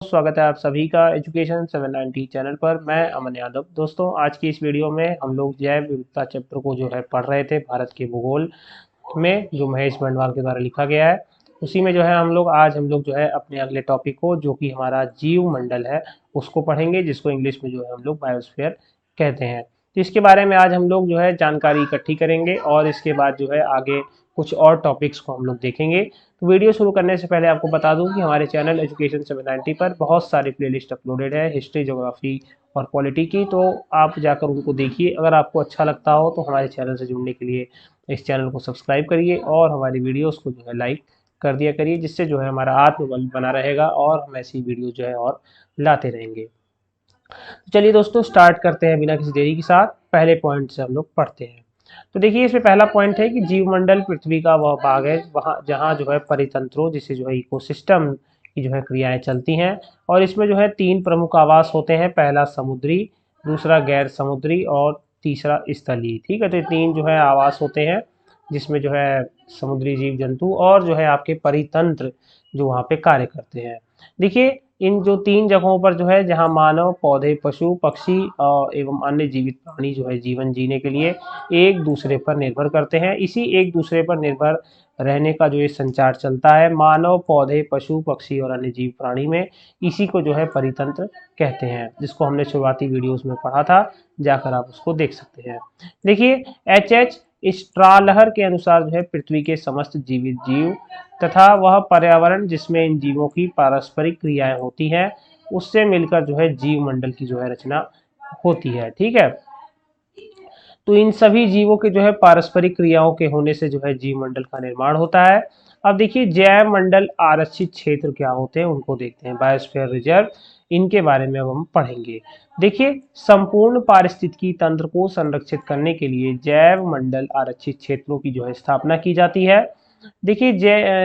स्वागत है आप सभी का एजुकेशन 790 चैनल पर। मैं अमन यादव। दोस्तों, आज की इस वीडियो में हम लोग जैव विविधता चैप्टर को जो है पढ़ रहे थे, भारत के भूगोल में, जो महेश बंडवाल के द्वारा लिखा गया है। उसी में जो है हम लोग जो है अपने अगले टॉपिक को, जो कि हमारा जीव मंडल है, उसको पढ़ेंगे, जिसको इंग्लिश में जो है हम लोग बायोस्फीयर कहते हैं। तो इसके बारे में आज हम लोग जो है जानकारी इकट्ठी करेंगे और इसके बाद जो है आगे कुछ और टॉपिक्स को हम लोग देखेंगे। तो वीडियो शुरू करने से पहले आपको बता दूं कि हमारे चैनल एजुकेशन 790 पर बहुत सारी प्लेलिस्ट अपलोडेड है, हिस्ट्री, ज्योग्राफी और पॉलिटी की। तो आप जाकर उनको देखिए। अगर आपको अच्छा लगता हो तो हमारे चैनल से जुड़ने के लिए इस चैनल को सब्सक्राइब करिए और हमारी वीडियोस को जो है लाइक कर दिया करिए, जिससे जो है हमारा आत्मबल बना रहेगा और हम ऐसी वीडियो जो है और लाते रहेंगे। तो चलिए दोस्तों, स्टार्ट करते हैं बिना किसी देरी के साथ। पहले पॉइंट से हम लोग पढ़ते हैं। तो देखिए, इसमें पहला पॉइंट है कि जीवमंडल पृथ्वी का वह भाग है वहाँ जहाँ जो है परितंत्रों, जिसे जो है इकोसिस्टम की जो है क्रियाएं चलती हैं। और इसमें जो है तीन प्रमुख आवास होते हैं। पहला समुद्री, दूसरा गैर समुद्री और तीसरा स्थलीय। ठीक है, तो ये तीन जो है आवास होते हैं, जिसमें जो है समुद्री जीव जंतु और जो है आपके परितंत्र जो वहाँ पे कार्य करते हैं। देखिए, इन जो तीन जगहों पर जो है जहाँ मानव, पौधे, पशु, पक्षी एवं अन्य जीवित प्राणी जो है जीवन जीने के लिए एक दूसरे पर निर्भर करते हैं। इसी एक दूसरे पर निर्भर रहने का जो ये संचार चलता है मानव, पौधे, पशु, पक्षी और अन्य जीव प्राणी में, इसी को जो है परितंत्र कहते हैं, जिसको हमने शुरुआती वीडियोस में पढ़ा था। जाकर आप उसको देख सकते हैं। देखिए, एच स्ट्रालहर के अनुसार जो है पृथ्वी के समस्त जीवित जीव तथा वह पर्यावरण जिसमें इन जीवों की पारस्परिक क्रियाएं होती हैं, उससे मिलकर जो है जीव मंडल की जो है रचना होती है। ठीक है, तो इन सभी जीवों के जो है पारस्परिक क्रियाओं के होने से जो है जीव मंडल का निर्माण होता है। अब देखिए, जैव मंडल आरक्षित क्षेत्र क्या होते हैं उनको देखते हैं। बायोस्फीयर रिजर्व, इनके बारे में अब हम पढ़ेंगे। देखिए, संपूर्ण पारिस्थितिकी तंत्र को संरक्षित करने के लिए जैव मंडल आरक्षित क्षेत्रों की जो है स्थापना की जाती है। देखिए,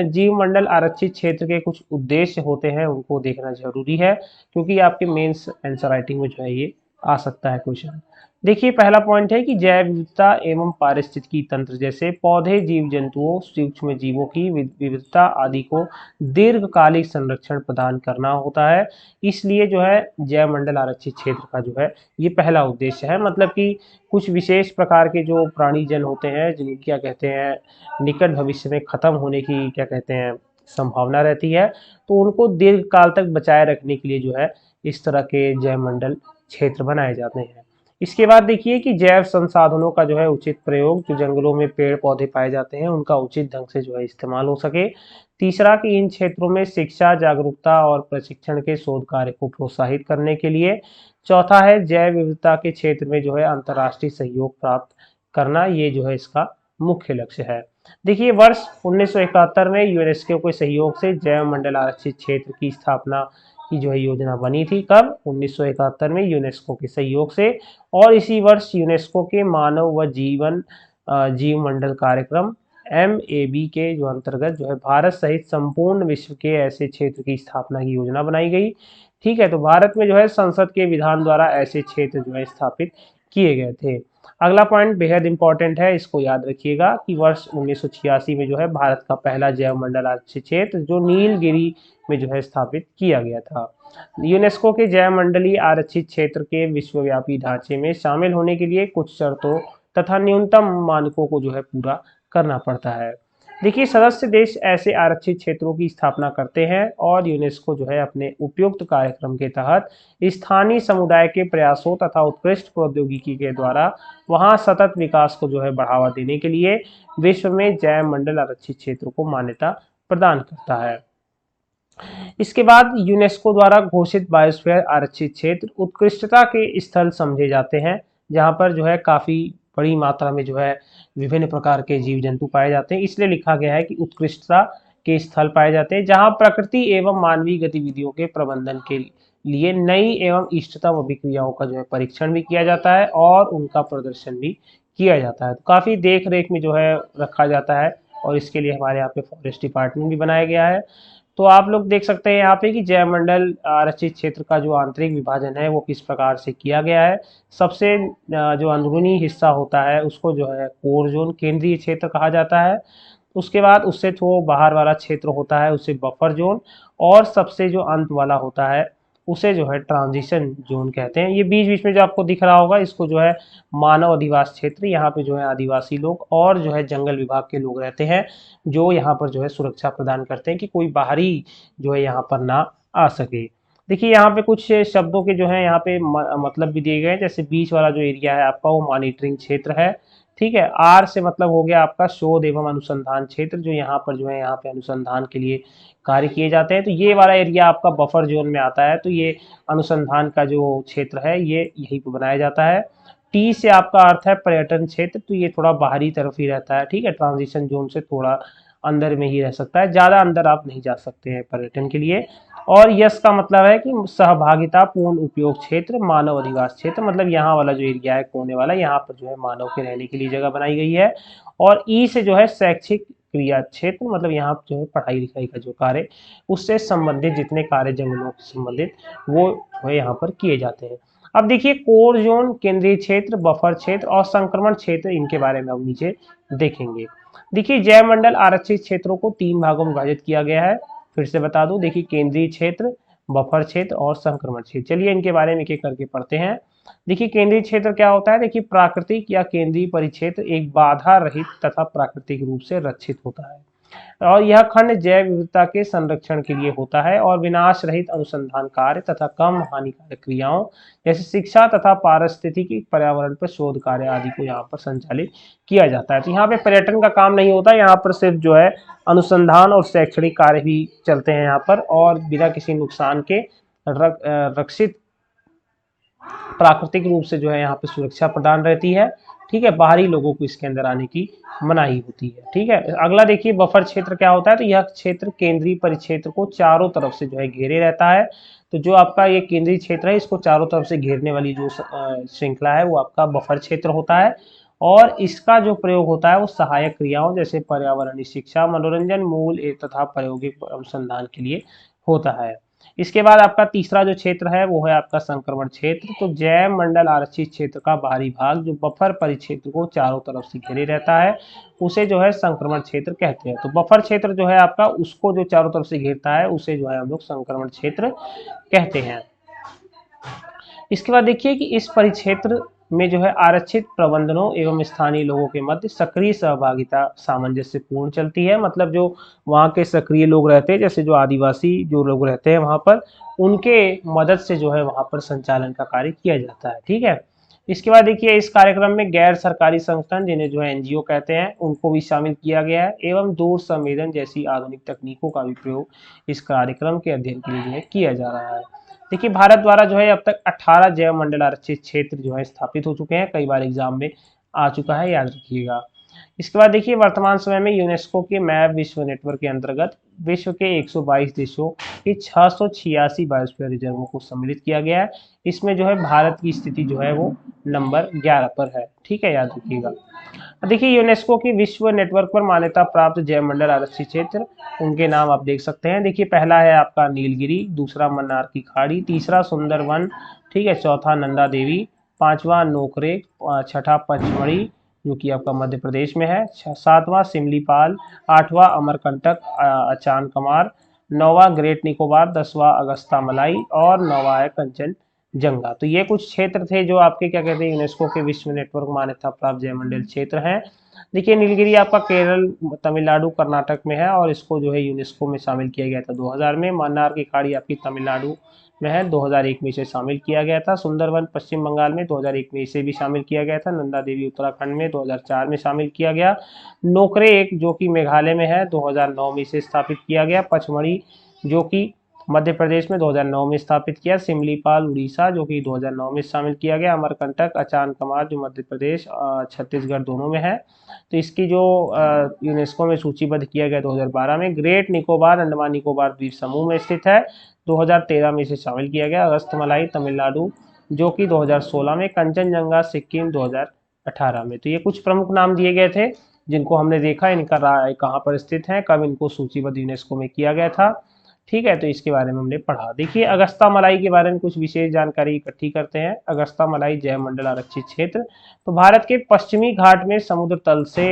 जीव मंडल आरक्षित क्षेत्र के कुछ उद्देश्य होते हैं, उनको देखना जरूरी है, क्योंकि आपके मेंस आंसर राइटिंग में जो है ये आ सकता है क्वेश्चन। देखिए, पहला पॉइंट है कि जैव विविधता एवं पारिस्थितिकी तंत्र, जैसे पौधे, जीव जंतुओं, सूक्ष्म जीवों की विविधता आदि को दीर्घकालिक संरक्षण प्रदान करना होता है। इसलिए जो है जैव मंडल आरक्षित क्षेत्र का जो है ये पहला उद्देश्य है। मतलब कि कुछ विशेष प्रकार के जो प्राणी जन होते हैं, जिन क्या कहते हैं निकट भविष्य में खत्म होने की क्या कहते हैं संभावना रहती है, तो उनको दीर्घकाल तक बचाए रखने के लिए जो है इस तरह के जैव मंडल क्षेत्र बनाए जाते हैं। इसके बाद देखिए कि जैव संसाधनों का जो है उचित प्रयोग, जो जंगलों में पेड़ पौधे पाए जाते हैं उनका उचित ढंग से जो है इस्तेमाल हो सके। तीसरा कि इन क्षेत्रों में शिक्षा, जागरूकता और प्रशिक्षण के शोध कार्य को प्रोत्साहित करने के लिए। चौथा है जैव विविधता के क्षेत्र में जो है अंतर्राष्ट्रीय सहयोग प्राप्त करना, ये जो है इसका मुख्य लक्ष्य है। देखिए, वर्ष 1971 में यूनेस्को के सहयोग से जैव मंडल आरक्षित क्षेत्र की स्थापना की जो है योजना बनी थी। कब? 1971 में यूनेस्को के सहयोग से। और इसी वर्ष यूनेस्को के मानव व जीव मंडल कार्यक्रम MAB के जो अंतर्गत जो है भारत सहित संपूर्ण विश्व के ऐसे क्षेत्र की स्थापना की योजना बनाई गई। ठीक है, तो भारत में जो है संसद के विधान द्वारा ऐसे क्षेत्र जो है स्थापित किए गए थे। अगला पॉइंट बेहद इंपॉर्टेंट है, इसको याद रखिएगा कि वर्ष 1986 में जो है भारत का पहला जैव मंडल आरक्षित क्षेत्र जो नीलगिरी में जो है स्थापित किया गया था। यूनेस्को के जैव मंडलीय आरक्षित क्षेत्र के विश्वव्यापी ढांचे में शामिल होने के लिए कुछ शर्तों तथा न्यूनतम मानकों को जो है पूरा करना पड़ता है। देखिए, सदस्य देश ऐसे आरक्षित क्षेत्रों की स्थापना करते हैं और यूनेस्को जो है अपने उपयुक्त कार्यक्रम के तहत स्थानीय समुदाय के प्रयासों तथा उत्कृष्ट प्रौद्योगिकी के द्वारा वहां सतत विकास को जो है बढ़ावा देने के लिए विश्व में जैव मंडल आरक्षित क्षेत्र को मान्यता प्रदान करता है। इसके बाद यूनेस्को द्वारा घोषित बायोस्फीयर आरक्षित क्षेत्र उत्कृष्टता के स्थल समझे जाते हैं, जहां पर जो है काफी बड़ी मात्रा में जो है विभिन्न प्रकार के जीव जंतु पाए जाते हैं। इसलिए लिखा गया है कि उत्कृष्टता के स्थल पाए जाते हैं, जहां प्रकृति एवं मानवीय गतिविधियों के प्रबंधन के लिए नई एवं इष्टतम अभिक्रियाओं का जो है परीक्षण भी किया जाता है और उनका प्रदर्शन भी किया जाता है। तो काफी देख रेख में जो है रखा जाता है और इसके लिए हमारे यहाँ पे फॉरेस्ट डिपार्टमेंट भी बनाया गया है। तो आप लोग देख सकते हैं यहाँ पे कि जैवमंडल आरक्षित क्षेत्र का जो आंतरिक विभाजन है वो किस प्रकार से किया गया है। सबसे जो अंदरूनी हिस्सा होता है उसको जो है कोर जोन, केंद्रीय क्षेत्र कहा जाता है। उसके बाद उससे थोड़ा बाहर वाला क्षेत्र होता है उसे बफर जोन, और सबसे जो अंत वाला होता है उसे जो है ट्रांजिशन जोन कहते हैं। ये बीच बीच में जो आपको दिख रहा होगा इसको जो है मानव अधिवास क्षेत्र, यहाँ पे जो है आदिवासी लोग और जो है जंगल विभाग के लोग रहते हैं, जो यहाँ पर जो है सुरक्षा प्रदान करते हैं कि कोई बाहरी जो है यहाँ पर ना आ सके। देखिए यहाँ पे कुछ शब्दों के जो है यहाँ पे मतलब भी दिए गए हैं। जैसे बीच वाला जो एरिया है आपका वो मॉनिटरिंग क्षेत्र है, ठीक है। आर से मतलब हो गया आपका शोध एवं अनुसंधान क्षेत्र, जो यहाँ पर जो है यहाँ पे अनुसंधान के लिए कार्य किए जाते हैं। तो ये वाला एरिया आपका बफर जोन में आता है, तो ये अनुसंधान का जो क्षेत्र है ये यहीं पर बनाया जाता है। टी से आपका अर्थ है पर्यटन क्षेत्र, तो ये थोड़ा बाहरी तरफ ही रहता है, ठीक है। ट्रांजिशन जोन से थोड़ा अंदर में ही रह सकता है, ज़्यादा अंदर आप नहीं जा सकते हैं पर्यटन के लिए। और यस का मतलब है कि सहभागिता पूर्ण उपयोग क्षेत्र, मानव अधिवास क्षेत्र, मतलब यहाँ वाला जो एरिया है कोने वाला, यहाँ पर जो है मानव के रहने के लिए जगह बनाई गई है। और ई से जो है शैक्षिक क्रिया क्षेत्र, मतलब यहाँ जो है पढ़ाई लिखाई का जो कार्य उससे संबंधित जितने कार्य जंगलों से संबंधित वो जो है यहाँ पर किए जाते हैं। अब देखिए कोर जोन, केंद्रीय क्षेत्र, बफर क्षेत्र और संक्रमण क्षेत्र, इनके बारे में अब नीचे देखेंगे। देखिए जैव मंडल आरक्षित क्षेत्रों को 3 भागों में विभाजित किया गया है। फिर से बता दूं, देखिए केंद्रीय क्षेत्र, बफर क्षेत्र और संक्रमण क्षेत्र। चलिए इनके बारे में एक एक करके पढ़ते हैं। देखिए केंद्रीय क्षेत्र क्या होता है, देखिए प्राकृतिक या केंद्रीय परिक्षेत्र एक बाधा रहित तथा प्राकृतिक रूप से रक्षित होता है, और यह खंड जैव विविधता के संरक्षण के लिए होता है और विनाश रहित अनुसंधान कार्य तथा कम हानिकारक क्रियाओं जैसे शिक्षा तथा पारिस्थितिकी पर्यावरण पर शोध कार्य आदि को यहाँ पर संचालित किया जाता है। तो यहाँ पे पर्यटन का काम नहीं होता, यहाँ पर सिर्फ जो है अनुसंधान और शैक्षणिक कार्य भी चलते हैं यहाँ पर, और बिना किसी नुकसान के रक्षित प्राकृतिक रूप से जो है यहाँ पे सुरक्षा प्रदान रहती है, ठीक है। बाहरी लोगों को इसके अंदर आने की मनाही होती है, ठीक है। अगला देखिए बफर क्षेत्र क्या होता है, तो यह क्षेत्र केंद्रीय परिक्षेत्र को चारों तरफ से जो है घेरे रहता है। तो जो आपका ये केंद्रीय क्षेत्र है इसको चारों तरफ से घेरने वाली जो श्रृंखला है वो आपका बफर क्षेत्र होता है, और इसका जो प्रयोग होता है वो सहायक क्रियाओं जैसे पर्यावरणीय शिक्षा, मनोरंजन, मूल तथा प्रायोगिक अनुसंधान के लिए होता है। इसके बाद आपका तीसरा जो क्षेत्र है वो है आपका संक्रमण क्षेत्र। तो जैव मंडल आरक्षित क्षेत्र का बाहरी भाग जो बफर परिक्षेत्र को चारों तरफ से घेरे रहता है उसे जो है संक्रमण क्षेत्र कहते हैं। तो बफर क्षेत्र जो है आपका उसको जो चारों तरफ से घेरता है उसे जो है हम लोग संक्रमण क्षेत्र कहते हैं। इसके बाद देखिए कि इस परिक्षेत्र में जो है आरक्षित प्रबंधनों एवं स्थानीय लोगों के मध्य सक्रिय सहभागिता सामंजस्य पूर्ण चलती है। मतलब जो वहाँ के सक्रिय लोग रहते हैं, जैसे जो आदिवासी जो लोग रहते हैं वहाँ पर, उनके मदद से जो है वहाँ पर संचालन का कार्य किया जाता है, ठीक है। इसके बाद देखिए इस कार्यक्रम में गैर सरकारी संगठन जिन्हें जो है एनजीओ कहते हैं उनको भी शामिल किया गया है, एवं दूर संवेदन जैसी आधुनिक तकनीकों का भी प्रयोग इस कार्यक्रम के अध्ययन के लिए जो है किया जा रहा है। देखिए भारत द्वारा जो है अब तक 18 जैव मंडल आरक्षित क्षेत्र जो है स्थापित हो चुके हैं, कई बार एग्जाम में आ चुका है, याद रखिएगा। इसके बाद देखिए वर्तमान समय में यूनेस्को के मैप विश्व नेटवर्क के अंतर्गत विश्व के 122 देशों के 686 बायोस्फीयर रिजर्वों को सम्मिलित किया गया है। इसमें जो है भारत की स्थिति जो है वो नंबर 11 पर है, ठीक है, याद रखिएगा। देखिए यूनेस्को की विश्व नेटवर्क पर मान्यता प्राप्त जैव मंडल आरक्षित क्षेत्र, उनके नाम आप देख सकते हैं। देखिए पहला है आपका नीलगिरी, दूसरा मन्नार की खाड़ी, तीसरा सुंदरवन, ठीक है, चौथा नंदा देवी, पांचवा नोकरे, छठा पचमढ़ी जो कि आपका मध्य प्रदेश में है, सातवां सिमलीपाल, आठवां अमरकंटक अचान कमार, नौवा ग्रेट निकोबार, 10वां अगस्ता मलाई और 9वां है कंचनजंगा। तो ये कुछ क्षेत्र थे जो आपके क्या कहते हैं यूनेस्को के विश्व नेटवर्क मान्यता प्राप्त जैवमंडल क्षेत्र हैं। देखिए नीलगिरी आपका केरल, तमिलनाडु, कर्नाटक में है और इसको जो है यूनेस्को में शामिल किया गया था 2000 में। मन्नार की खाड़ी आपकी तमिलनाडु में है, 2001 में इसे शामिल किया गया था। सुंदरवन पश्चिम बंगाल में 2001 में इसे भी शामिल किया गया था। नंदा देवी उत्तराखंड में 2004 में शामिल किया गया। नोकरे एक जो कि मेघालय में है, 2009 में इसे स्थापित किया गया। पचमढ़ी जो कि मध्य प्रदेश में 2009 में स्थापित किया। सिमलीपाल उड़ीसा जो कि 2009 में शामिल किया गया। अमरकंटक अचान कमार जो मध्य प्रदेश छत्तीसगढ़ दोनों में है, तो इसकी जो यूनेस्को में सूचीबद्ध किया गया 2012 में। ग्रेट निकोबार अंडमान निकोबार द्वीप समूह में स्थित है, 2013 में इसे शामिल किया गया। अगस्तमलाई तमिलनाडु जो कि 2016 में। कंचनजंगा सिक्किम 2018 में। तो ये कुछ प्रमुख नाम दिए गए थे जिनको हमने देखा इनका राय कहाँ पर स्थित है, कब इनको सूचीबद्ध यूनेस्को में किया गया था, ठीक है। तो इसके बारे में हमने पढ़ा। देखिए अगस्ता मलाई के बारे में कुछ विशेष जानकारी इकट्ठी करते हैं। अगस्ता मलाई जैव मंडल आरक्षित क्षेत्र तो भारत के पश्चिमी घाट में समुद्र तल से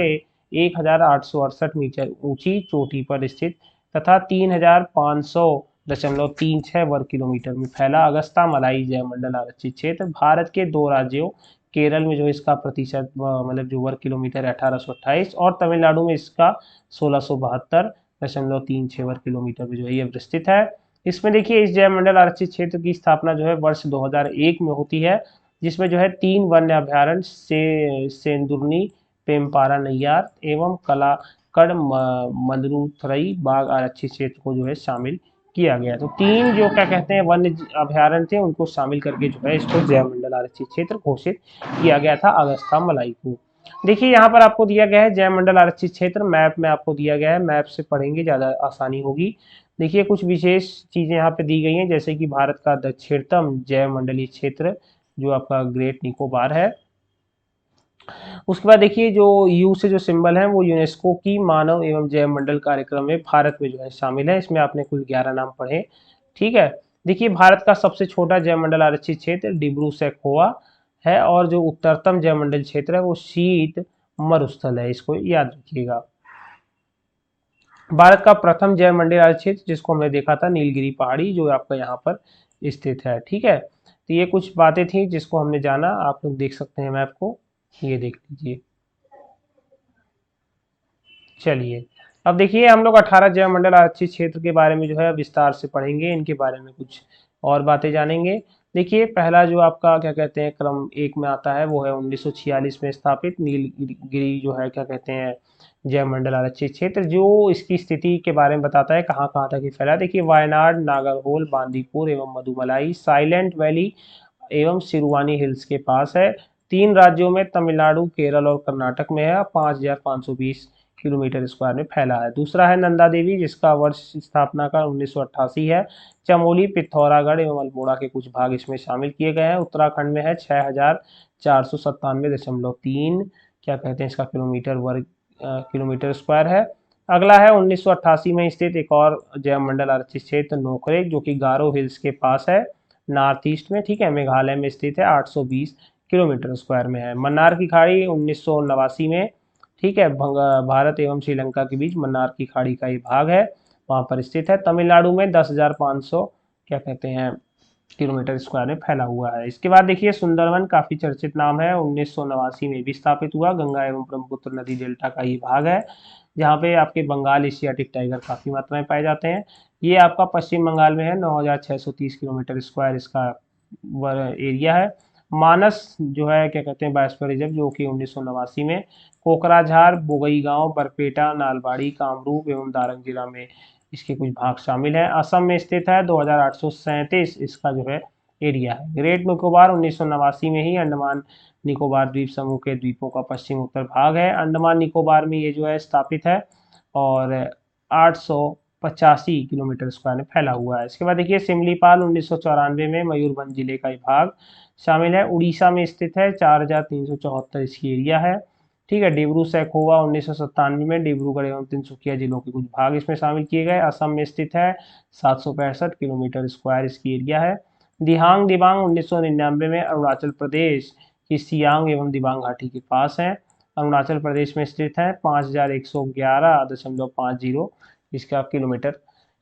1868 मीटर ऊंची चोटी पर स्थित तथा 3500 0.36 वर्ग किलोमीटर में फैला अगस्ता मलाई जयमंडल आरक्षित क्षेत्र भारत के दो राज्यों केरल में जो इसका प्रतिशत मतलब जो वर्ग किलोमीटर है 1828 और तमिलनाडु में इसका 1672.36 वर्ग किलोमीटर में जो है ये विस्तृत है। इसमें देखिए इस जयमंडल आरक्षित क्षेत्र की स्थापना जो है वर्ष 2001 में होती है, जिसमें जो है 3 वन्य अभ्यारण्य से सेंदुरनी, पेमपारा नैयार एवं कलाकड़ मंदरुथरई बाघ आरक्षित क्षेत्र को जो है शामिल किया गया। तो 3 जो क्या कहते हैं वन्य अभ्यारण्य थे उनको शामिल करके जो है इसको जयमंडल आरक्षित क्षेत्र घोषित किया गया था अगस्ता मलाई को। देखिए यहाँ पर आपको दिया गया है जयमंडल आरक्षित क्षेत्र, मैप में आपको दिया गया है, मैप से पढ़ेंगे ज़्यादा आसानी होगी। देखिए कुछ विशेष चीज़ें यहाँ पे दी गई हैं, जैसे कि भारत का दक्षिणतम जैवमंडलीय क्षेत्र जो आपका ग्रेट निकोबार है। उसके बाद देखिए जो यू से जो सिंबल है वो यूनेस्को की मानव एवं जैवमंडल कार्यक्रम में भारत में जो है शामिल है। इसमें आपने कुल 11 नाम पढ़े, ठीक है। देखिए भारत का सबसे छोटा जैवमंडल आरक्षित क्षेत्र डिब्रू सैखोवा है और जो उत्तरतम जैवमंडल क्षेत्र है वो शीत मरुस्थल है, इसको याद रखिएगा। भारत का प्रथम जैवमंडल आरक्षित क्षेत्र जिसको हमने देखा था नीलगिरी पहाड़ी जो आपका यहाँ पर स्थित है, ठीक है। तो ये कुछ बातें थी जिसको हमने जाना, आप लोग देख सकते हैं मैप को, ये देख लीजिए। चलिए अब देखिए हम लोग 18 जैवमंडल आरक्षित क्षेत्र के बारे में जो है विस्तार से पढ़ेंगे, इनके बारे में कुछ और बातें जानेंगे। देखिए पहला जो आपका क्या कहते हैं क्रम एक में आता है वो है 1946 में स्थापित नीलगिरी जो है क्या कहते हैं जैवमंडल आरक्षित क्षेत्र, जो इसकी स्थिति के बारे में बताता है कहाँ कहाँ तक ये फैला। देखिए वायनाड, नागरहोल, बांदीपुर एवं मधुमलाई, साइलेंट वैली एवं सिरुवानी हिल्स के पास है। 3 राज्यों में तमिलनाडु, केरल और कर्नाटक में है। 5520 किलोमीटर स्क्वायर में फैला है। दूसरा है नंदा देवी जिसका वर्ष स्थापना का 1988 है। चमोली, पिथौरागढ़ एवं अल्मोड़ा के कुछ भाग इसमें शामिल किए गए हैं। उत्तराखंड में है 6497.3 क्या कहते हैं इसका किलोमीटर स्क्वायर है। अगला है 1988 में स्थित एक और जैवमंडल आरक्षित क्षेत्र नोकरेक जो कि गारो हिल्स के पास है नॉर्थ ईस्ट में, ठीक है, मेघालय में स्थित है। 820 किलोमीटर स्क्वायर में है। मन्नार की खाड़ी 1989 में, ठीक है, भारत एवं श्रीलंका के बीच मन्नार की खाड़ी का ये भाग है, वहां पर स्थित है। तमिलनाडु में 10,500 क्या कहते हैं किलोमीटर स्क्वायर में फैला हुआ है। इसके बाद देखिए सुंदरवन काफी चर्चित नाम है, 1989 में भी स्थापित हुआ। गंगा एवं ब्रह्मपुत्र नदी डेल्टा का ये भाग है जहाँ पे आपके बंगाल एशियाटिक टाइगर काफी मात्रा में पाए जाते हैं। ये आपका पश्चिम बंगाल में है, 9,630 किलोमीटर स्क्वायर इसका एरिया है। मानस जो है क्या कहते हैं बायोस्फीयर रिजर्व जो कि 1989 में कोकराझार, बोगईगांव, बरपेटा, नालबाड़ी, कामरूप एवं दारंग जिला में इसके कुछ भाग शामिल हैं। असम में स्थित है, 2837 इसका जो है एरिया है। ग्रेट निकोबार 1989 में ही अंडमान निकोबार द्वीप समूह के द्वीपों का पश्चिम उत्तर भाग है। अंडमान निकोबार में ये जो है स्थापित है और 885 किलोमीटर स्क्वायर में फैला हुआ है। इसके बाद देखिए सिमलीपाल 1994 में मयूरभंज जिले का भाग शामिल है। उड़ीसा में स्थित है, 4374 इसकी एरिया है, ठीक है। डिब्रू सैखोवा 1997 में डिब्रूगढ़ एवं तिनसुकिया जिलों के कुछ भाग इसमें शामिल किए गए। असम में स्थित है, 765 किलोमीटर स्क्वायर इसकी एरिया है। दिहांग दिबांग 1999 में अरुणाचल प्रदेश की सियांग एवं दिबांग घाटी के पास है, अरुणाचल प्रदेश में स्थित है। 5111.50 इसका किलोमीटर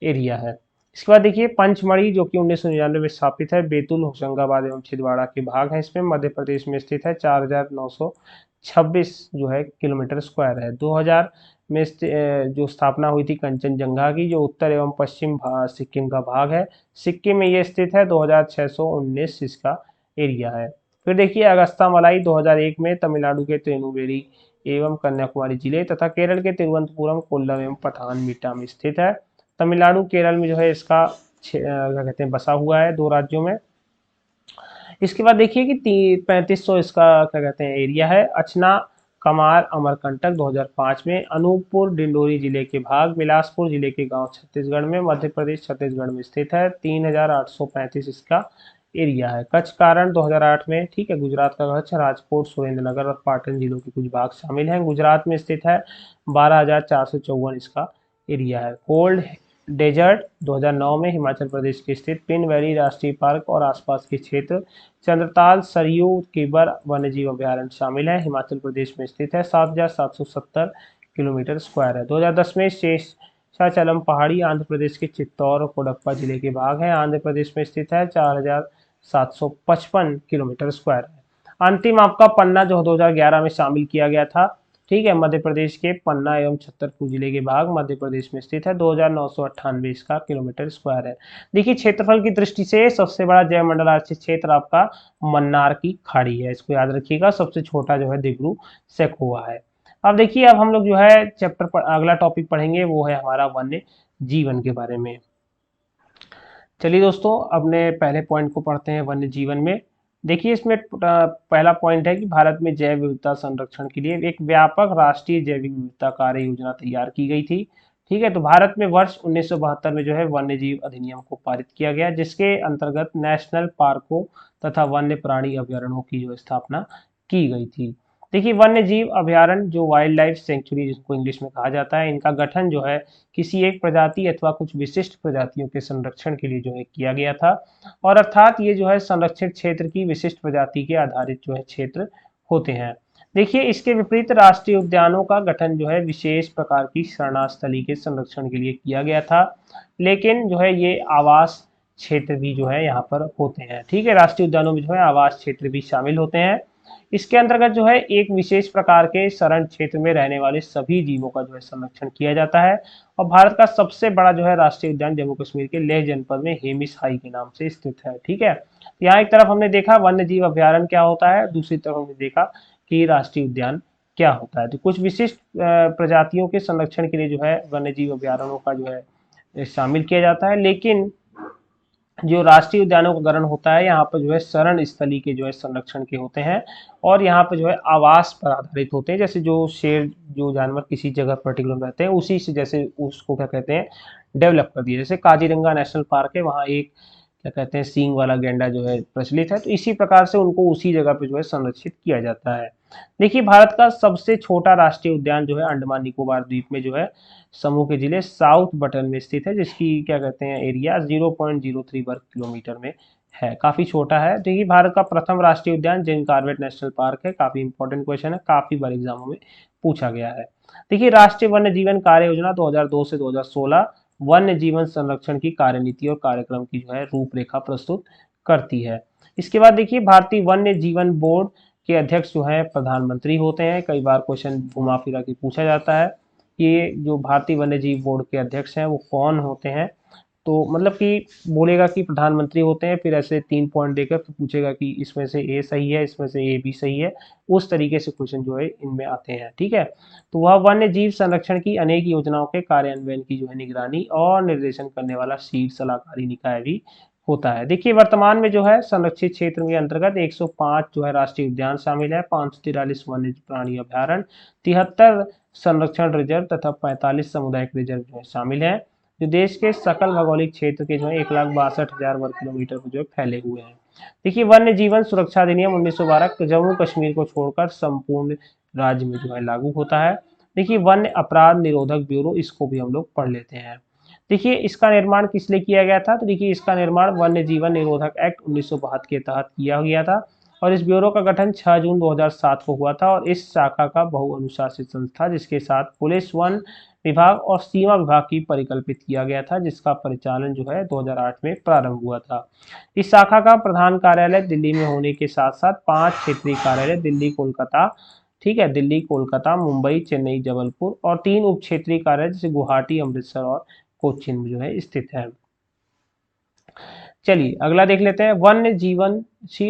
एरिया है। इसके बाद देखिए पंचमढ़ी जो कि 1999 में स्थापित है, बैतूल, होशंगाबाद एवं छिंदवाड़ा के भाग है इसमें, मध्य प्रदेश में स्थित है। 4926 जो है किलोमीटर स्क्वायर है। 2000 में जो स्थापना हुई थी कंचनजंगा की जो उत्तर एवं पश्चिम सिक्किम का भाग है, सिक्किम में ये स्थित है। 2619 इसका एरिया है। फिर देखिए अगस्ता मलाई 2001 में तमिलनाडु के तेनुवेली एवं कन्याकुमारी जिले तथा केरल के तिरुवनंतपुरम, कोल्लम एवं पठानमिट्टा में स्थित है। तमिलनाडु केरल में जो है इसका क्या कहते हैं बसा हुआ है 2 राज्यों में। इसके बाद देखिए कि 3500 इसका क्या कहते हैं एरिया है। अचना कमार अमरकंटक 2005 में, अनूपपुर डिंडोरी जिले के भाग, बिलासपुर जिले के गांव छत्तीसगढ़ में, मध्य प्रदेश छत्तीसगढ़ में स्थित है। 3835 इसका एरिया है। कच्छ कारण 2008 में, ठीक है, गुजरात का कच्छ, राजकोट, सुरेंद्रनगर और पाटन जिलों के कुछ भाग शामिल हैं, गुजरात में स्थित है। 12,454 इसका एरिया है। कोल्ड डेजर्ट 2009 में हिमाचल प्रदेश के स्थित पिन वैली राष्ट्रीय पार्क और आसपास के क्षेत्र, चंद्रताल, सरयू, किबर वन्यजीव अभ्यारण्य शामिल है, हिमाचल प्रदेश में स्थित है। 7,770 किलोमीटर स्क्वायर है। 2010 में शेषाचलम पहाड़ी आंध्र प्रदेश के चित्तौड़ और कोडप्पा जिले के भाग है, आंध्र प्रदेश में स्थित है, 4755 किलोमीटर स्क्वायर है। अंतिम आपका पन्ना जो 2011 में शामिल किया गया था, ठीक है, मध्य प्रदेश के पन्ना एवं छतरपुर जिले के भाग मध्य प्रदेश में स्थित है, 2998 इसका किलोमीटर स्क्वायर है। देखिए क्षेत्रफल की दृष्टि से सबसे बड़ा जैवमंडल आरक्षित क्षेत्र आपका मन्नार की खाड़ी है, इसको याद रखिएगा। सबसे छोटा जो है दिब्रू सैखोवा है। अब देखिए, अब हम लोग जो है चैप्टर पर अगला टॉपिक पढ़ेंगे, वो है हमारा वन्य जीवन के बारे में। चलिए दोस्तों, अपने पहले पॉइंट को पढ़ते हैं वन्य जीवन में। देखिए, इसमें पहला पॉइंट है कि भारत में जैव विविधता संरक्षण के लिए एक व्यापक राष्ट्रीय जैविक विविधता कार्य योजना तैयार की गई थी। ठीक है, तो भारत में वर्ष 1972 में जो है वन्य जीव अधिनियम को पारित किया गया, जिसके अंतर्गत नेशनल पार्कों तथा वन्य प्राणी अभ्यारण्यों की जो स्थापना की गई थी। देखिए, वन्य जीव अभ्यारण्य जो वाइल्ड लाइफ सेंचुरी जिसको इंग्लिश में कहा जाता है, इनका गठन जो है किसी एक प्रजाति अथवा कुछ विशिष्ट प्रजातियों के संरक्षण के लिए जो है किया गया था, और अर्थात ये जो है संरक्षित क्षेत्र की विशिष्ट प्रजाति के आधारित जो है क्षेत्र होते हैं। देखिए, इसके विपरीत राष्ट्रीय उद्यानों का गठन जो है विशेष प्रकार की शरणास्थली के संरक्षण के लिए किया गया था, लेकिन जो है ये आवास क्षेत्र भी जो है यहाँ पर होते हैं। ठीक है, राष्ट्रीय उद्यानों में जो है आवास क्षेत्र भी शामिल होते हैं। इसके अंतर्गत जो है एक विशेष प्रकार के शरण क्षेत्र में रहने वाले सभी जीवों का जो है संरक्षण किया जाता है, और भारत का सबसे बड़ा जो है राष्ट्रीय उद्यान जम्मू कश्मीर के लेह जनपद में हेमिस हाई के नाम से स्थित है। ठीक है, यहाँ एक तरफ हमने देखा वन्य जीव अभ्यारण्य क्या होता है, दूसरी तरफ हमने देखा कि राष्ट्रीय उद्यान क्या होता है। तो कुछ विशिष्ट प्रजातियों के संरक्षण के लिए जो है वन्य जीव अभ्यारण्यों का जो है शामिल किया जाता है, लेकिन जो राष्ट्रीय उद्यानों का गठन होता है यहाँ पर जो है शरण स्थली के जो है संरक्षण के होते हैं, और यहाँ पर जो है आवास पर आधारित होते हैं। जैसे जो शेर जो जानवर किसी जगह पर्टिकुलर रहते हैं, उसी से जैसे उसको क्या कहते हैं डेवलप कर दिया। जैसे काजीरंगा नेशनल पार्क है, वहाँ एक क्या कहते हैं सींग वाला गैंडा जो है प्रचलित है, तो इसी प्रकार से उनको उसी जगह पे जो है संरक्षित किया जाता है। देखिए, भारत का सबसे छोटा राष्ट्रीय उद्यान जो है अंडमान निकोबार द्वीप में जो है समूह के जिले साउथ बटन में स्थित है, जिसकी क्या कहते हैं एरिया 0.03 वर्ग किलोमीटर में है, काफी छोटा है। देखिए, भारत का प्रथम राष्ट्रीय उद्यान जिम कॉर्बेट नेशनल पार्क है, काफी इंपॉर्टेंट क्वेश्चन है, काफी बार एग्जामों में पूछा गया है। देखिए, राष्ट्रीय वन्य जीवन कार्य योजना 2002 से 2016 वन्य जीवन संरक्षण की कार्यनीति और कार्यक्रम की जो है रूपरेखा प्रस्तुत करती है। इसके बाद देखिए, भारतीय वन्य जीवन बोर्ड के अध्यक्ष जो है प्रधानमंत्री होते हैं। कई बार क्वेश्चन घुमा फिरा के पूछा जाता है कि जो भारतीय वन्य जीव बोर्ड के अध्यक्ष हैं वो कौन होते हैं, तो मतलब कि बोलेगा कि प्रधानमंत्री होते हैं, फिर ऐसे 3 पॉइंट देकर फिर पूछेगा कि इसमें से ए सही है, इसमें से ए भी सही है, उस तरीके से क्वेश्चन जो है इनमें आते हैं। ठीक है, तो वह वन्य जीव संरक्षण की अनेक योजनाओं के कार्यान्वयन की जो है निगरानी और निर्देशन करने वाला शीर्ष सलाहकारी निकाय भी होता है। देखिए, वर्तमान में जो है संरक्षित क्षेत्र के अंतर्गत 105 जो है राष्ट्रीय उद्यान शामिल है, 543 वन्य प्राणी अभ्यारण्य, 73 संरक्षण रिजर्व तथा 45 सामुदायिक रिजर्व जो है शामिल है, जो देश के सकल भौगोलिक क्षेत्र के जो है 1,62,000 वर्ग किलोमीटर पर जो है फैले हुए हैं। देखिए, वन्य जीवन सुरक्षा अधिनियम 1912 जम्मू कश्मीर को छोड़कर संपूर्ण राज्य में जो है लागू होता है। देखिए, वन्य अपराध निरोधक ब्यूरो, इसको भी हम लोग पढ़ लेते हैं। देखिए, इसका निर्माण किस लिए किया गया था, तो देखिए इसका निर्माण वन्य जीवन निरोधक एक्ट 1972 के तहत किया गया था, और इस ब्यूरो का गठन 6 जून 2007 को हुआ था, और इस शाखा का बहुअनुशासित संस्था जिसके साथ पुलिस, वन विभाग और सीमा विभाग की परिकल्पित किया गया था, जिसका परिचालन जो है 2008 में प्रारंभ हुआ था। इस शाखा का प्रधान कार्यालय दिल्ली में होने के साथ साथ 5 क्षेत्रीय कार्यालय दिल्ली, कोलकाता, ठीक है, दिल्ली, कोलकाता, मुंबई, चेन्नई, जबलपुर, और 3 उप क्षेत्रीय कार्यालय जैसे गुवाहाटी, अमृतसर और कोच्चिन में जो है स्थित है। चलिए अगला देख लेते हैं वन्य जीवन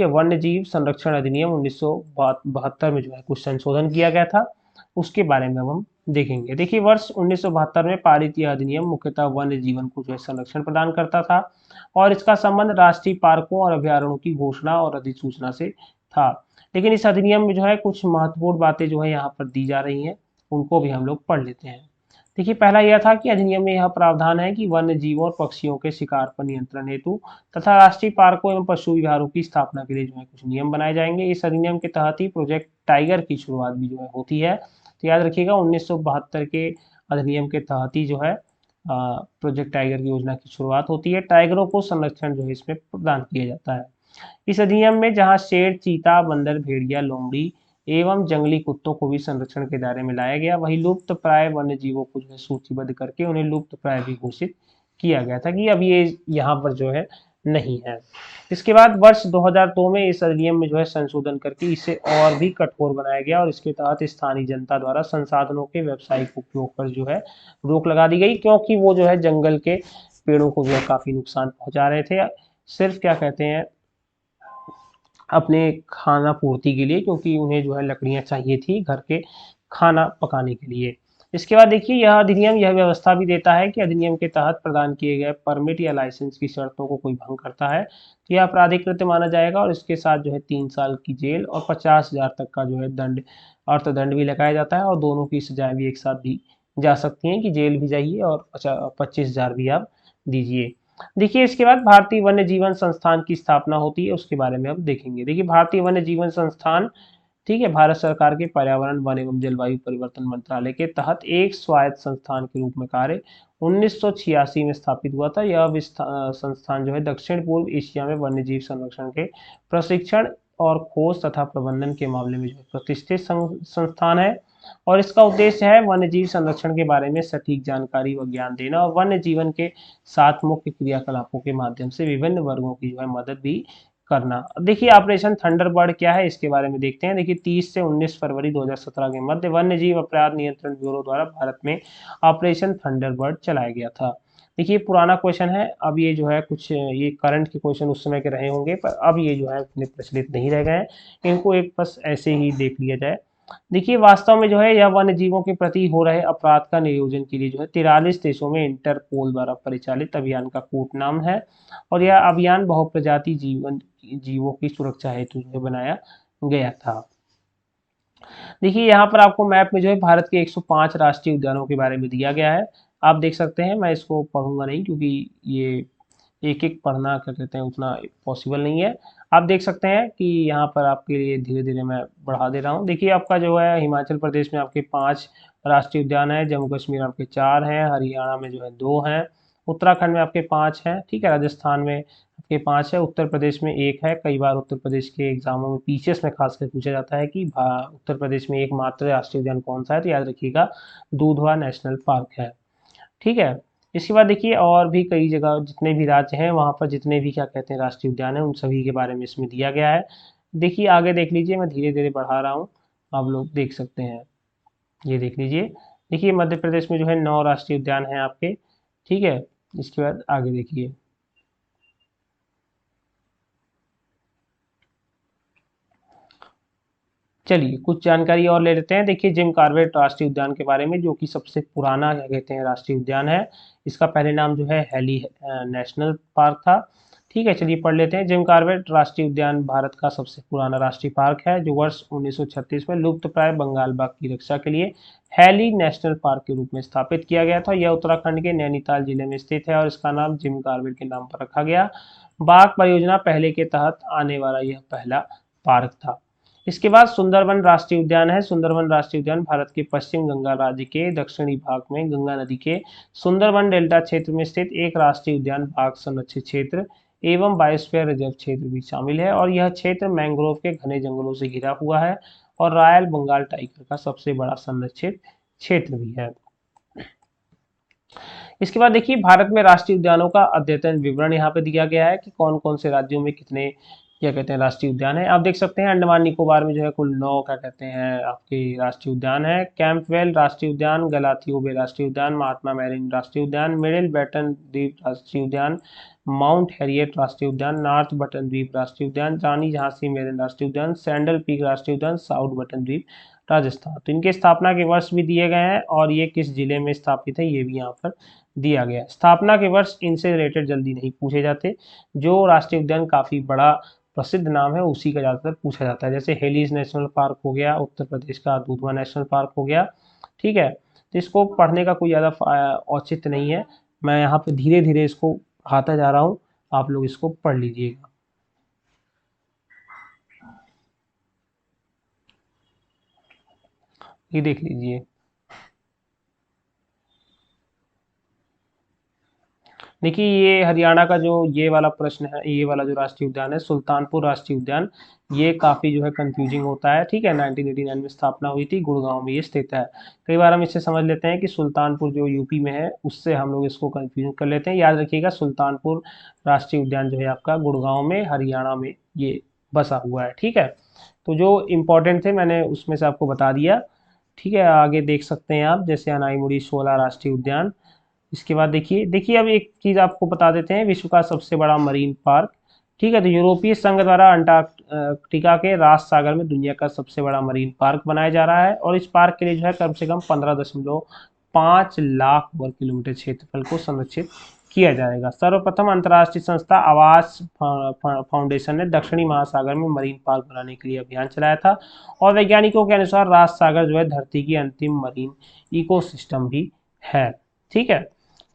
वन्य जीव संरक्षण अधिनियम 1972 में जो है कुछ संशोधन किया गया था, उसके बारे में अब हम देखेंगे। देखिए, वर्ष 1972 में पारित यह अधिनियम मुख्यतः वन्य जीवन को जो है संरक्षण प्रदान करता था, और इसका संबंध राष्ट्रीय पार्कों और अभ्यारण्यों की घोषणा और अधिसूचना से था। लेकिन इस अधिनियम में जो है कुछ महत्वपूर्ण बातें जो है यहाँ पर दी जा रही हैं, उनको भी हम लोग पढ़ लेते हैं। देखिए, पहला यह था कि अधिनियम में यह प्रावधान है कि वन्य जीवों और पक्षियों के शिकार पर नियंत्रण हेतु तथा राष्ट्रीय पार्कों एवं पशु विहारों की स्थापना के लिए जो है कुछ नियम बनाए जाएंगे। इस अधिनियम के तहत ही प्रोजेक्ट टाइगर की शुरुआत भी जो है होती है। तो याद रखिएगा, 1972 के अधिनियम के तहत ही जो है प्रोजेक्ट टाइगर की योजना की शुरुआत होती है। टाइगरों को संरक्षण जो है इसमें प्रदान किया जाता है। इस अधिनियम में जहाँ शेर, चीता, बंदर, भेड़िया, लोमड़ी एवं जंगली कुत्तों को भी संरक्षण के दायरे में लाया गया। वही लुप्त प्राय वन्य जीवों को जो है सूचीबद्ध करके उन्हें लुप्त प्राय भी घोषित किया गया था कि अब ये यहाँ पर जो है नहीं है। इसके बाद वर्ष 2002 में इस अधिनियम में जो है संशोधन करके इसे और भी कठोर बनाया गया और इसके तहत स्थानीय जनता द्वारा संसाधनों के व्यावसायिक उपयोग पर जो है रोक लगा दी गई, क्योंकि वो जो है जंगल के पेड़ों को जो है काफी नुकसान पहुंचा रहे थे, सिर्फ क्या कहते हैं अपने खाना पूर्ति के लिए, क्योंकि उन्हें जो है लकड़ियां चाहिए थी घर के खाना पकाने के लिए। इसके बाद देखिए यह अधिनियम यह व्यवस्था भी देता है कि अधिनियम के तहत प्रदान किए गए परमिट या लाइसेंस की शर्तों को कोई भंग करता है तो यह आपराधिक कृत्य माना जाएगा और इसके साथ जो है 3 साल की जेल और 50,000 तक का जो है दंड अर्थदंड भी लगाया जाता है, और दोनों की सजाएं भी एक साथ दी जा सकती हैं कि जेल भी जाइए और 25,000 भी आप दीजिए। देखिए इसके बाद भारतीय वन्य जीवन संस्थान की स्थापना होती है, उसके बारे में अब देखेंगे। देखिए भारतीय वन्य जीवन संस्थान, ठीक है, भारत सरकार के पर्यावरण वन एवं जलवायु परिवर्तन मंत्रालय के तहत एक स्वायत्त संस्थान के रूप में कार्य 1986 में स्थापित हुआ था। यह संस्थान जो है दक्षिण पूर्व एशिया में वन्य जीव संरक्षण के प्रशिक्षण और खोज तथा प्रबंधन के मामले में जो प्रतिष्ठित संस्थान है, और इसका उद्देश्य है वन्य जीव संरक्षण के बारे में सटीक जानकारी व ज्ञान देना और वन्य जीवन के 7 मुख्य क्रियाकलापों के माध्यम से विभिन्न वर्गों की जो है मदद भी करना। देखिए ऑपरेशन थंडरबर्ड क्या है इसके बारे में देखते हैं। देखिए 30 से 19 फरवरी 2017 के मध्य वन्य जीव अपराध नियंत्रण ब्यूरो द्वारा भारत में ऑपरेशन थंडरबर्ड चलाया गया था। देखिए पुराना क्वेश्चन है, अब ये जो है कुछ ये करंट के क्वेश्चन उस समय के रहे होंगे, पर अब ये जो है इतने प्रचलित नहीं रह गए हैं, इनको एक बस ऐसे ही देख लिया जाए। देखिए वास्तव में जो है यह वन्य जीवों के प्रति हो रहे अपराध का नियोजन के लिए जो है 43 देशों में इंटरपोल द्वारा परिचालित अभियान का कूट नाम है, और यह अभियान बहुप्रजाति जीवों की सुरक्षा हेतु जो बनाया गया था। देखिए यहाँ पर आपको मैप में जो है भारत के 105 राष्ट्रीय उद्यानों के बारे में दिया गया है, आप देख सकते हैं। मैं इसको पढ़ूंगा नहीं क्योंकि ये एक एक पढ़ना क्या कहते हैं उतना पॉसिबल नहीं है। आप देख सकते हैं कि यहाँ पर आपके लिए धीरे धीरे मैं बढ़ा दे रहा हूँ। देखिए आपका जो है हिमाचल प्रदेश में आपके 5 राष्ट्रीय उद्यान है, जम्मू कश्मीर आपके 4 हैं, हरियाणा में जो है 2 हैं, उत्तराखंड में आपके 5 हैं, ठीक है, राजस्थान में आपके 5 है, उत्तर प्रदेश में 1 है। कई बार उत्तर प्रदेश के एग्जामों में पीसीएस में खासकर पूछा जाता है कि उत्तर प्रदेश में एकमात्र राष्ट्रीय उद्यान कौन सा है, तो याद रखिएगा दुधवा नेशनल पार्क है, ठीक है। इसके बाद देखिए और भी कई जगह जितने भी राज्य हैं वहाँ पर जितने भी क्या कहते हैं राष्ट्रीय उद्यान है उन सभी के बारे में इसमें दिया गया है। देखिए आगे देख लीजिए, मैं धीरे धीरे बढ़ा रहा हूँ, आप लोग देख सकते हैं, ये देख लीजिए। देखिए मध्य प्रदेश में जो है 9 राष्ट्रीय उद्यान हैं आपके, ठीक है। इसके बाद आगे देखिए, चलिए कुछ जानकारी और ले लेते हैं। देखिए जिम कॉर्बेट राष्ट्रीय उद्यान के बारे में, जो कि सबसे पुराना क्या कहते हैं राष्ट्रीय उद्यान है। इसका पहले नाम जो है हेली नेशनल पार्क था, ठीक है। चलिए पढ़ लेते हैं। जिम कॉर्बेट राष्ट्रीय उद्यान भारत का सबसे पुराना राष्ट्रीय पार्क है, जो वर्ष 1936 में लुप्त प्राय बंगाल बाघ की रक्षा के लिए हैली नेशनल पार्क के रूप में स्थापित किया गया था। यह उत्तराखंड के नैनीताल जिले में स्थित है और इसका नाम जिम कॉर्बेट के नाम पर रखा गया। बाघ परियोजना पहले के तहत आने वाला यह पहला पार्क था। इसके बाद सुंदरवन राष्ट्रीय उद्यान है। सुंदरवन राष्ट्रीय उद्यान भारत के पश्चिम बंगाल राज्य के दक्षिणी भाग में गंगा नदी के सुंदरवन डेल्टा क्षेत्र में स्थित एक राष्ट्रीय उद्यान, बाघ संरक्षित क्षेत्र एवं बायोस्फीयर रिजर्व क्षेत्र भी शामिल है, और यह क्षेत्र मैंग्रोव के घने जंगलों से घिरा हुआ है और रॉयल बंगाल टाइगर का सबसे बड़ा संरक्षित क्षेत्र भी है। इसके बाद देखिए भारत में राष्ट्रीय उद्यानों का अद्यतन विवरण यहाँ पे दिया गया है कि कौन कौन से राज्यों में कितने क्या कहते हैं राष्ट्रीय उद्यान है। आप देख सकते हैं अंडमान निकोबार में जो है कुल 9 क्या कहते हैं आपके राष्ट्रीय उद्यान है। कैंपवेल राष्ट्रीय उद्यान, गलाथियो बे राष्ट्रीय उद्यान, महात्मा मैरिन राष्ट्रीय उद्यान, मिडिल बैटन द्वीप राष्ट्रीय उद्यान, माउंट हैरियट राष्ट्रीय उद्यान, नॉर्थ बटन द्वीप राष्ट्रीय उद्यान, रानी झांसी मेरिन राष्ट्रीय उद्यान, सैंडल पीक राष्ट्रीय उद्यान, साउथ बटन द्वीप राजस्थान। तो इनके स्थापना के वर्ष भी दिए गए हैं और ये किस जिले में स्थापित है ये भी यहाँ पर दिया गया। स्थापना के वर्ष इनसे रिलेटेड जल्दी नहीं पूछे जाते, जो राष्ट्रीय उद्यान काफी बड़ा प्रसिद्ध नाम है उसी का ज्यादातर पूछा जाता है। जैसे हेलीज नेशनल पार्क हो गया, उत्तर प्रदेश का दुधवा नेशनल पार्क हो गया, ठीक है। तो इसको पढ़ने का कोई ज्यादा औचित्य नहीं है, मैं यहाँ पे धीरे धीरे इसको पढ़ाता जा रहा हूँ, आप लोग इसको पढ़ लीजिएगा। ये देख लीजिए, देखिए ये हरियाणा का जो ये वाला प्रश्न है, ये वाला जो राष्ट्रीय उद्यान है सुल्तानपुर राष्ट्रीय उद्यान, ये काफ़ी जो है कंफ्यूजिंग होता है। ठीक है, 1989 में स्थापना हुई थी, गुड़गांव में ये स्थित है। कई बार हम इससे समझ लेते हैं कि सुल्तानपुर जो यूपी में है, उससे हम लोग इसको कंफ्यूज कर लेते हैं। याद रखिएगा सुल्तानपुर राष्ट्रीय उद्यान जो है आपका गुड़गांव में, हरियाणा में ये बसा हुआ है। ठीक है, तो जो इम्पोर्टेंट थे मैंने उसमें से आपको बता दिया। ठीक है, आगे देख सकते हैं आप, जैसे अनाईमुड़ी शोला राष्ट्रीय उद्यान। इसके बाद देखिए देखिए अब एक चीज़ आपको बता देते हैं, विश्व का सबसे बड़ा मरीन पार्क। ठीक है, तो यूरोपीय संघ द्वारा अंटार्कटिका के रास सागर में दुनिया का सबसे बड़ा मरीन पार्क बनाया जा रहा है, और इस पार्क के लिए जो है कम से कम 15.5 लाख वर्ग किलोमीटर क्षेत्रफल को संरक्षित किया जाएगा। सर्वप्रथम अंतर्राष्ट्रीय संस्था आवास फाउंडेशन ने दक्षिणी महासागर में मरीन पार्क बनाने के लिए अभियान चलाया था, और वैज्ञानिकों के अनुसार रास सागर जो है धरती की अंतिम मरीन इकोसिस्टम भी है। ठीक है,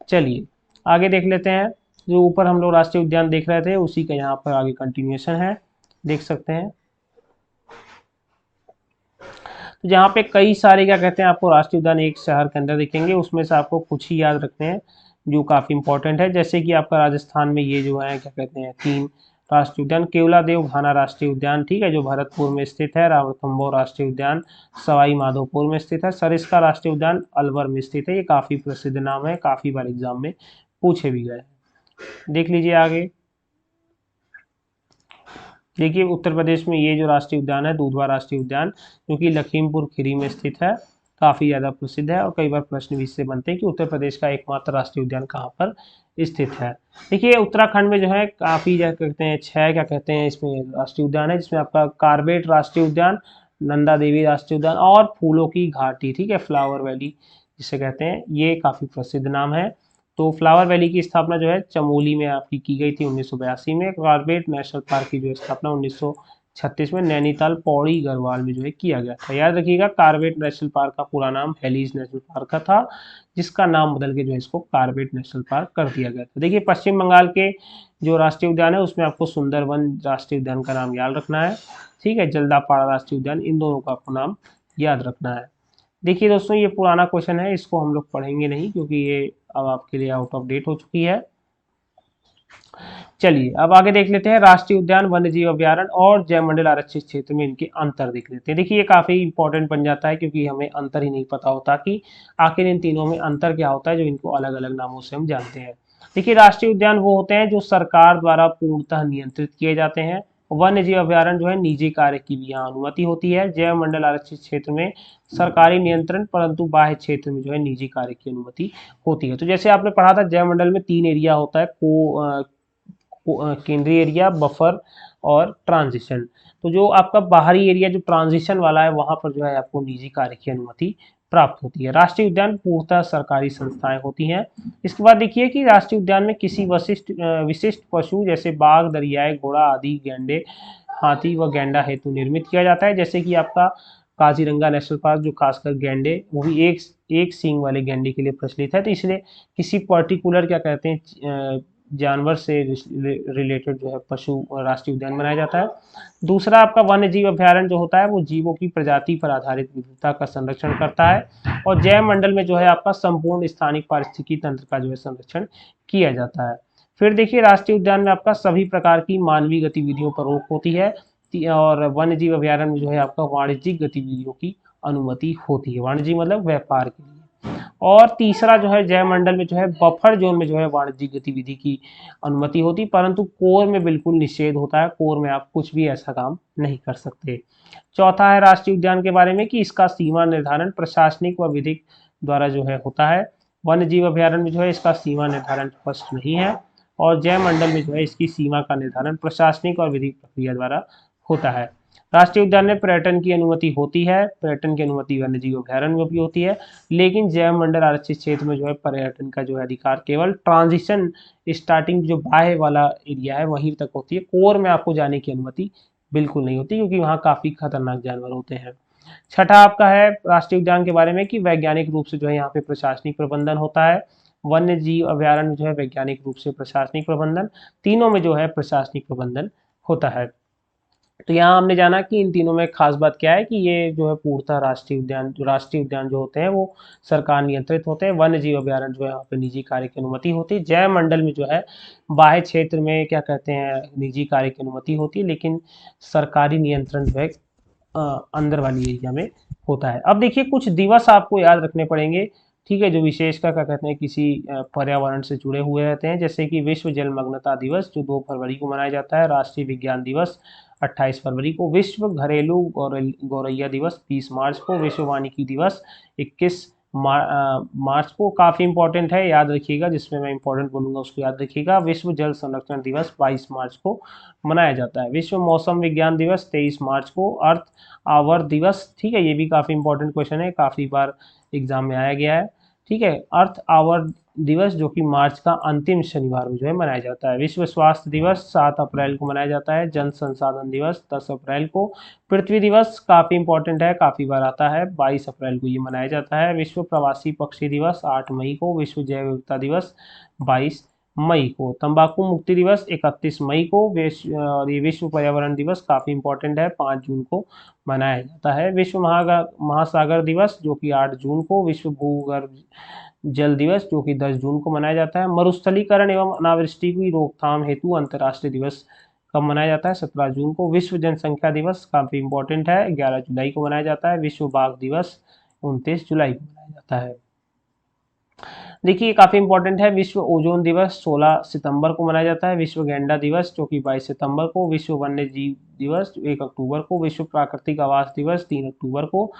चलिए आगे देख लेते हैं। जो ऊपर हम लोग राष्ट्रीय उद्यान देख रहे थे उसी का यहाँ पर आगे कंटिन्यूएशन है, देख सकते हैं। तो जहाँ पे कई सारे क्या कहते हैं आपको राष्ट्रीय उद्यान एक शहर के अंदर दिखेंगे, उसमें से आपको कुछ ही याद रखने हैं जो काफ़ी इंपॉर्टेंट है। जैसे कि आपका राजस्थान में ये जो है क्या कहते हैं 3 राष्ट्रीय उद्यान, केवलादेव घाना राष्ट्रीय उद्यान, ठीक है, जो भरतपुर में स्थित है। रणथंभौर राष्ट्रीय उद्यान सवाई माधोपुर में स्थित है। सरिस्का राष्ट्रीय उद्यान अलवर में स्थित है। ये काफ़ी प्रसिद्ध नाम है, काफ़ी बार एग्जाम में पूछे भी गए। देख लीजिए आगे। देखिए उत्तर प्रदेश में ये जो राष्ट्रीय उद्यान है दुधवा राष्ट्रीय उद्यान, जो कि लखीमपुर खीरी में स्थित है, काफ़ी ज़्यादा प्रसिद्ध है, और कई बार प्रश्न भी इससे बनते हैं कि उत्तर प्रदेश का एकमात्र राष्ट्रीय उद्यान कहाँ पर स्थित है। देखिए उत्तराखंड में जो है काफ़ी क्या कहते हैं 6 क्या कहते हैं इसमें राष्ट्रीय उद्यान है, जिसमें आपका कार्बेट राष्ट्रीय उद्यान, नंदा देवी राष्ट्रीय उद्यान और फूलों की घाटी, ठीक है, फ्लावर वैली जिसे कहते हैं, ये काफ़ी प्रसिद्ध नाम है। तो फ्लावर वैली की स्थापना जो है चमोली में आपकी की गई थी 1982 में। कार्बेट नेशनल पार्क की जो स्थापना 1936 में नैनीताल पौड़ी गढ़वाल में जो है किया गया था। याद रखिएगा कार्बेट नेशनल पार्क का पूरा नाम हेलीज नेशनल पार्क का था, जिसका नाम बदल के जो है इसको कार्बेट नेशनल पार्क कर दिया गया था। देखिए पश्चिम बंगाल के जो राष्ट्रीय उद्यान है उसमें आपको सुंदरवन राष्ट्रीय उद्यान का नाम याद रखना है। ठीक है, जल्दापाड़ा राष्ट्रीय उद्यान, इन दोनों का आपको नाम याद रखना है। देखिए दोस्तों ये पुराना क्वेश्चन है, इसको हम लोग पढ़ेंगे नहीं क्योंकि ये अब आपके लिए आउट ऑफ डेट हो चुकी है। चलिए अब आगे देख लेते हैं राष्ट्रीय उद्यान, वन्य जीव अभ्यारण्य और जैवमंडल आरक्षित क्षेत्र में इनके अंतर देख लेते हैं। देखिए ये काफी इंपॉर्टेंट बन जाता है क्योंकि हमें अंतर ही नहीं पता होता कि आखिर इन तीनों में अंतर क्या होता है, जो इनको अलग अलग नामों से हम जानते हैं। देखिए राष्ट्रीय उद्यान वो होते हैं जो सरकार द्वारा पूर्णतः नियंत्रित किए जाते हैं। वन्य जीव अभ्यारण्य जो है निजी कार्य की भी यहाँ अनुमति होती है। जैव मंडल आरक्षित क्षेत्र में सरकारी नियंत्रण परंतु बाह्य क्षेत्र में जो है निजी कार्य की अनुमति होती है। तो जैसे आपने पढ़ा था जैव मंडल में 3 एरिया होता है, केंद्रीय एरिया, बफर और ट्रांजिशन। तो जो आपका बाहरी एरिया जो ट्रांजिशन वाला है वहां पर जो है आपको निजी कार्य की अनुमति प्राप्त होती है। राष्ट्रीय उद्यान पूर्णतः सरकारी संस्थाएं होती हैं। इसके बाद देखिए कि राष्ट्रीय उद्यान में किसी विशिष्ट पशु जैसे बाघ, दरियाई घोड़ा आदि, गैंडे, हाथी व गैंडा हेतु निर्मित किया जाता है। जैसे कि आपका काजीरंगा नेशनल पार्क जो खासकर गैंडे, वो भी एक सींग वाले गैंडे के लिए प्रचलित है। तो इसलिए किसी पर्टिकुलर क्या कहते हैं जानवर से रिलेटेड जो है पशु राष्ट्रीय उद्यान बनाया जाता है। दूसरा आपका वन्य जीव अभ्यारण्य जो होता है वो जीवों की प्रजाति पर आधारित विविधता का संरक्षण करता है, और जैव मंडल में जो है आपका संपूर्ण स्थानिक पारिस्थितिकी तंत्र का जो है संरक्षण किया जाता है। फिर देखिए राष्ट्रीय उद्यान में आपका सभी प्रकार की मानवीय गतिविधियों पर रोक होती है, और वन्य जीव अभ्यारण्य में जो है आपका वाणिज्यिक गतिविधियों की अनुमति होती है। वाणिज्य मतलब व्यापार के लिए। और तीसरा जो है जैव मंडल में जो है बफर जोन में जो है वाणिज्यिक गतिविधि की अनुमति होती, परंतु कोर में बिल्कुल निषेध होता है। कोर में आप कुछ भी ऐसा काम नहीं कर सकते। चौथा है राष्ट्रीय उद्यान के बारे में कि इसका सीमा निर्धारण प्रशासनिक व विधिक द्वारा जो है होता है। वन्य जीव अभ्यारण्य में जो है इसका सीमा निर्धारण स्पष्ट नहीं है, और जैव मंडल में जो है इसकी सीमा का निर्धारण प्रशासनिक और विधिक प्रक्रिया द्वारा होता है। राष्ट्रीय उद्यान में पर्यटन की अनुमति होती है, पर्यटन की अनुमति वन्य जीव अभ्यारण्य में भी होती है, लेकिन जैव मंडल आरक्षित क्षेत्र में जो है पर्यटन का जो है अधिकार केवल ट्रांजिशन स्टार्टिंग जो बाह्य वाला एरिया है वहीं तक होती है। कोर में आपको जाने की अनुमति बिल्कुल नहीं होती क्योंकि वहाँ काफी खतरनाक जानवर होते हैं। छठा आपका है राष्ट्रीय उद्यान के बारे में कि वैज्ञानिक रूप से जो है यहाँ पे प्रशासनिक प्रबंधन होता है। वन्य जीव अभ्यारण्य जो है वैज्ञानिक रूप से प्रशासनिक प्रबंधन, तीनों में जो है प्रशासनिक प्रबंधन होता है। तो यहाँ हमने जाना कि इन तीनों में खास बात क्या है कि ये जो है पूर्णतः राष्ट्रीय उद्यान जो होते हैं वो सरकार नियंत्रित होते हैं। वन्य जीव अभयारण्य जो है यहाँ पे निजी कार्य की अनुमति होती है। जैव मंडल में जो है बाह्य क्षेत्र में क्या कहते हैं निजी कार्य की अनुमति होती है, लेकिन सरकारी नियंत्रण जो है अंदर वाली एरिया में होता है। अब देखिए कुछ दिवस आपको याद रखने पड़ेंगे, ठीक है, जो विशेषकर क्या कहते हैं किसी पर्यावरण से जुड़े हुए रहते हैं, जैसे कि विश्व जलमग्नता दिवस जो 2 फरवरी को मनाया जाता है, राष्ट्रीय विज्ञान दिवस 28 फरवरी को, विश्व घरेलू गौरैया दिवस 20 मार्च को, विश्व वानिकी दिवस 21 मार्च को। काफ़ी इंपॉर्टेंट है, याद रखिएगा, जिसमें मैं इंपॉर्टेंट बोलूंगा उसको याद रखिएगा। विश्व जल संरक्षण दिवस 22 मार्च को मनाया जाता है। विश्व मौसम विज्ञान दिवस 23 मार्च को। अर्थ आवर दिवस, ठीक है, ये भी काफ़ी इंपॉर्टेंट क्वेश्चन है, काफ़ी बार एग्जाम में आया गया है, ठीक है। अर्थ आवर दिवस जो कि मार्च का अंतिम शनिवार में जो है मनाया जाता है। विश्व स्वास्थ्य दिवस 7 अप्रैल को मनाया जाता है। जन संसाधन दिवस 10 अप्रैल को। पृथ्वी दिवस काफ़ी इंपॉर्टेंट है, काफ़ी बार आता है, 22 अप्रैल को ये मनाया जाता है। विश्व प्रवासी पक्षी दिवस 8 मई को। विश्व जैव विविधता दिवस 22 मई को। तंबाकू मुक्ति दिवस 31 मई को। ये विश्व पर्यावरण दिवस काफ़ी इंपॉर्टेंट है, 5 जून को मनाया जाता है। विश्व महासागर दिवस जो कि 8 जून को। विश्व भूगर्भ जल दिवस जो कि 10 जून को मनाया जाता है। मरुस्थलीकरण एवं अनावृष्टि की रोकथाम हेतु अंतर्राष्ट्रीय दिवस कब मनाया जाता है? 17 जून को। विश्व जनसंख्या दिवस काफ़ी इंपॉर्टेंट है, 11 जुलाई को मनाया जाता है। विश्व बाघ दिवस 29 जुलाई को मनाया जाता है। देखिए काफ़ी इंपॉर्टेंट है। विश्व ओजोन दिवस 16 सितंबर को मनाया जाता है। विश्व गैंडा दिवस जो कि 22 सितंबर को। विश्व वन्य जीव दिवस 1 अक्टूबर को। विश्व प्राकृतिक आवास दिवस 3 अक्टूबर को।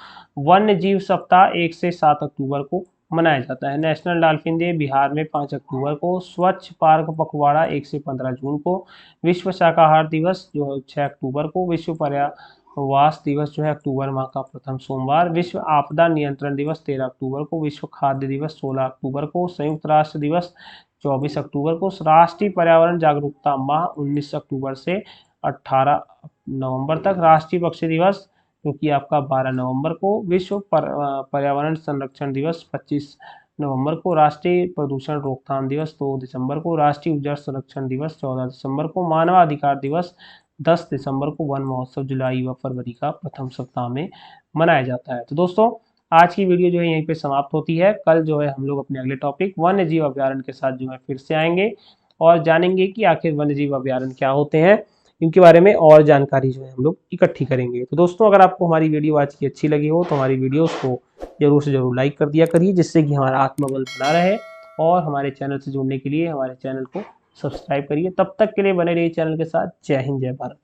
वन्य जीव सप्ताह 1 से 7 अक्टूबर को मनाया जाता है। नेशनल डॉल्फिन डे बिहार में 5 अक्टूबर को। स्वच्छ पार्क पखवाड़ा 1 से 15 जून को। विश्व शाकाहार दिवस जो 6 अक्टूबर को। विश्व पर्यावास दिवस जो है अक्टूबर माह का प्रथम सोमवार। विश्व आपदा नियंत्रण दिवस 13 अक्टूबर को। विश्व खाद्य दिवस 16 अक्टूबर को। संयुक्त राष्ट्र दिवस 24 अक्टूबर को। राष्ट्रीय पर्यावरण जागरूकता माह 19 अक्टूबर से 18 नवंबर तक। राष्ट्रीय पक्षी दिवस जो कि आपका 12 नवंबर को। विश्व पर्यावरण संरक्षण दिवस 25 नवंबर को। राष्ट्रीय प्रदूषण रोकथाम दिवस 2 दिसंबर को। राष्ट्रीय ऊर्जा संरक्षण दिवस 14 दिसंबर को। मानवाधिकार दिवस 10 दिसंबर को। वन महोत्सव जुलाई व फरवरी का प्रथम सप्ताह में मनाया जाता है। तो दोस्तों आज की वीडियो जो है यहीं पे समाप्त होती है। कल जो है हम लोग अपने अगले टॉपिक वन्य जीव अभ्यारण्य के साथ जो है फिर से आएंगे और जानेंगे कि आखिर वन्य जीव अभ्यारण्य क्या होते हैं, इनके बारे में और जानकारी जो है हम लोग इकट्ठी करेंगे। तो दोस्तों अगर आपको हमारी वीडियो आज की अच्छी लगी हो तो हमारी वीडियोस को जरूर से जरूर लाइक कर दिया करिए, जिससे कि हमारा आत्मबल बना रहे। और हमारे चैनल से जुड़ने के लिए हमारे चैनल को सब्सक्राइब करिए। तब तक के लिए बने रहिए चैनल के साथ। जय हिंद, जय भारत।